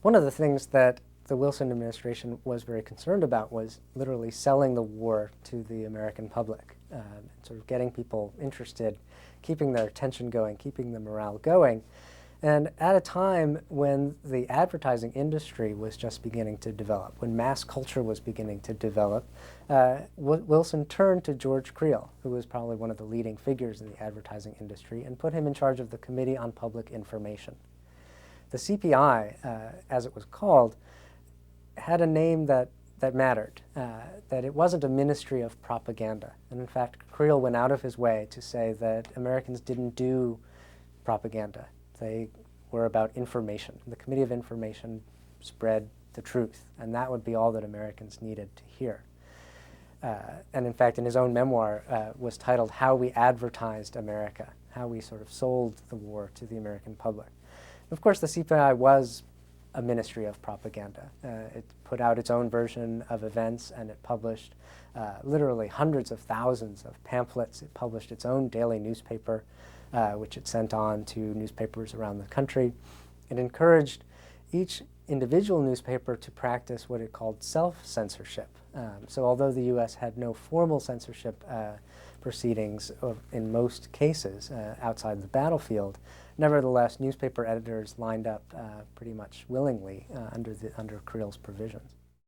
One of the things that the Wilson administration was very concerned about was literally selling the war to the American public, sort of getting people interested, keeping their attention going, keeping the morale going. And at a time when the advertising industry was just beginning to develop, when mass culture was beginning to develop, Wilson turned to George Creel, who was probably one of the leading figures in the advertising industry, and put him in charge of the Committee on Public Information. The CPI, as it was called, had a name that mattered, that it wasn't a ministry of propaganda. And in fact, Creel went out of his way to say that Americans didn't do propaganda. They were about information. The Committee of Information spread the truth, and that would be all that Americans needed to hear. And in fact, in his own memoir, was titled How We Advertised America, how we sort of sold the war to the American public. Of course, the CPI was a ministry of propaganda. It put out its own version of events, and it published literally hundreds of thousands of pamphlets. It published its own daily newspaper, which it sent on to newspapers around the country. It encouraged each individual newspaper to practice what it called self-censorship. So although the U.S. had no formal censorship proceedings in most cases outside the battlefield, nevertheless, newspaper editors lined up pretty much willingly under Creel's provisions.